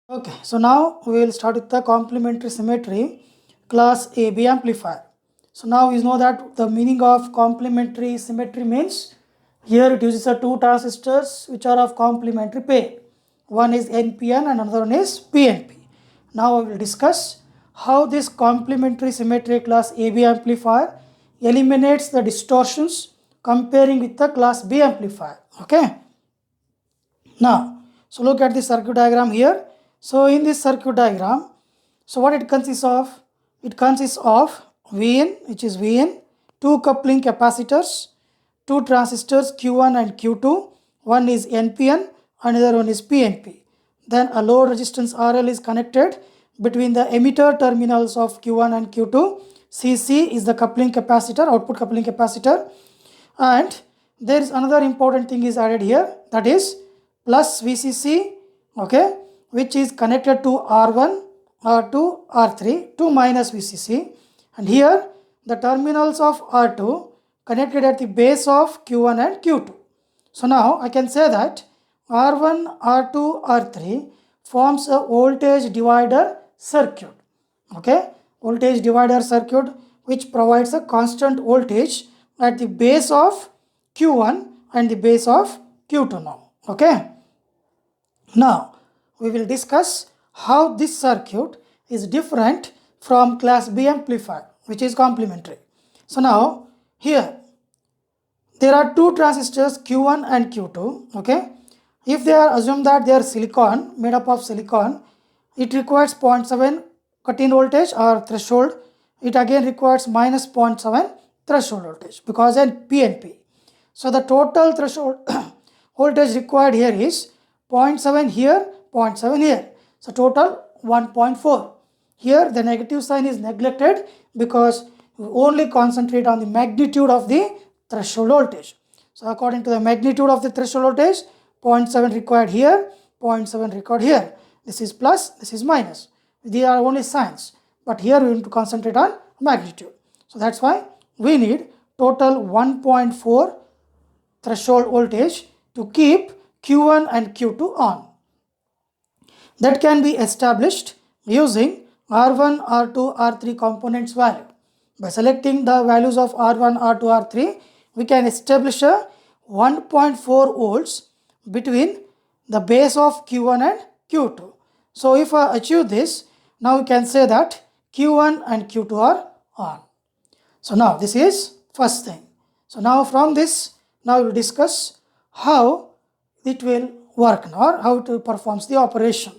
Okay, so now we will start with the complementary symmetry class AB amplifier. So now you know that the meaning of complementary symmetry means here it uses the two transistors which are of complementary pair. One is NPN and another one is PNP. Now we will discuss how this complementary symmetry class AB amplifier eliminates the distortions comparing with the class B amplifier. Okay. Now, so look at the circuit diagram here. So in this circuit diagram, so what it consists of? It consists of Vn, which is Vn, two coupling capacitors, two transistors Q1 and Q2. One is NPN, another one is PNP. Then a load resistance RL is connected between the emitter terminals of Q1 and Q2. Cc is the coupling capacitor, output coupling capacitor. And there is another important thing is added here, that is plus VCC, okay, which is connected to R1, R2, R3 to minus VCC, and here the terminals of R2 connected at the base of Q1 and Q2. So now I can say that R1, R2, R3 forms a voltage divider circuit, okay, voltage divider circuit which provides a constant voltage at the base of Q1 and the base of Q2 now, okay. Now, we will discuss how this circuit is different from class B amplifier, which is complementary. So now, here, there are two transistors Q1 and Q2, okay. If they are assumed that they are silicon, made up of silicon, it requires 0.7 cut-in voltage or threshold. It again requires minus 0.7 threshold voltage because in PNP. So the total threshold voltage required here is 0.7 here, 0.7 here. So total 1.4. Here the negative sign is neglected because we only concentrate on the magnitude of the threshold voltage. So according to the magnitude of the threshold voltage, 0.7 required here, 0.7 required here. This is plus, this is minus. These are only signs, but here we need to concentrate on magnitude. So that's why we need total 1.4 threshold voltage to keep Q1 and Q2 on. That can be established using R1, R2, R3 components value. By selecting the values of R1, R2, R3, we can establish a 1.4 volts between the base of Q1 and Q2. So if I achieve this, now we can say that Q1 and Q2 are on. So now this is first thing. So now from this, now we will discuss how it will work or how it performs the operation.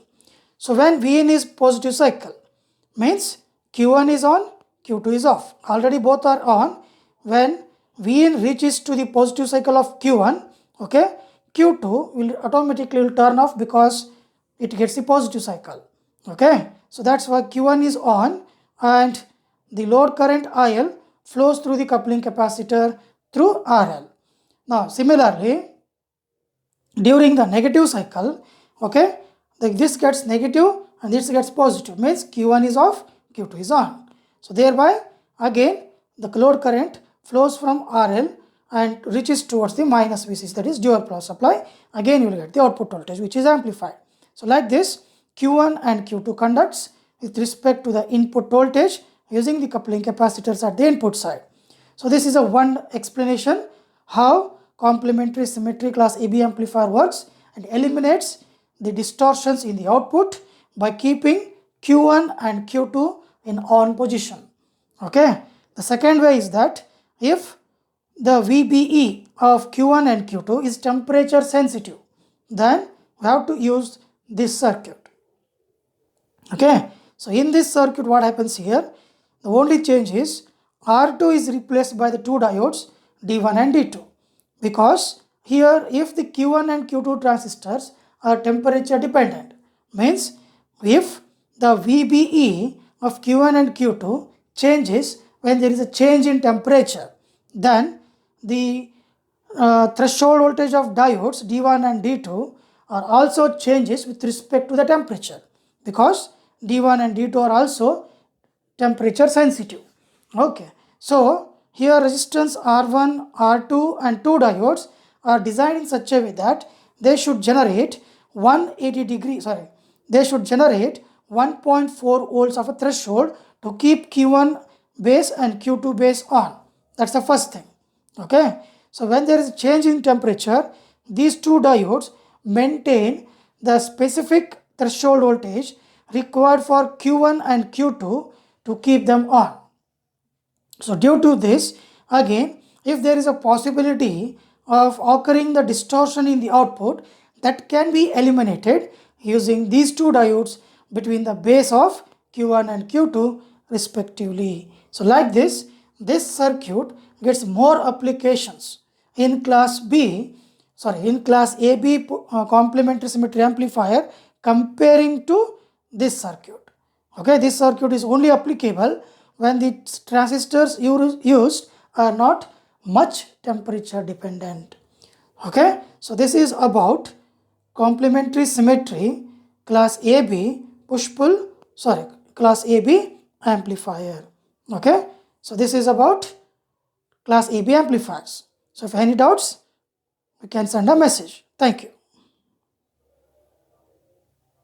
So when Vn is positive cycle, means Q1 is on, Q2 is off. Already both are on. When Vn reaches to the positive cycle of Q1, okay, Q2 will automatically turn off because it gets the positive cycle, okay. So that's why Q1 is on and the load current IL flows through the coupling capacitor through RL. Now similarly, during the negative cycle, okay, this gets negative and this gets positive, means Q1 is off, Q2 is on. So thereby again the load current flows from RL and reaches towards the minus VCC, that is dual power supply. Again you will get the output voltage which is amplified. So like this, Q1 and Q2 conducts with respect to the input voltage using the coupling capacitors at the input side. So this is a one explanation how complementary symmetry class AB amplifier works and eliminates the distortions in the output by keeping Q1 and Q2 in on position. Okay. The second way is that if the VBE of Q1 and Q2 is temperature sensitive, then we have to use this circuit. Okay. So in this circuit, what happens here? The only change is R2 is replaced by the two diodes D1 and D2, because here if the Q1 and Q2 transistors are temperature dependent, means if the VBE of Q1 and Q2 changes when there is a change in temperature, then the threshold voltage of diodes D1 and D2 are also changes with respect to the temperature, because D1 and D2 are also temperature sensitive. Okay, so here resistance R1, R2 and 2 diodes are designed in such a way that they should generate they should generate 1.4 volts of a threshold to keep Q1 base and Q2 base on. That's the first thing. Okay. So when there is a change in temperature, these two diodes maintain the specific threshold voltage required for Q1 and Q2 to keep them on. So due to this, again, if there is a possibility of occurring the distortion in the output, that can be eliminated using these two diodes between the base of Q1 and Q2 respectively. So like this circuit gets more applications in class AB complementary symmetry amplifier comparing to this circuit. Okay, this circuit is only applicable when the transistors used are not much temperature dependent. Okay, so this is about complementary symmetry class AB class AB amplifier. Okay, so this is about class AB amplifiers. So if any doubts, you can send a message. Thank you.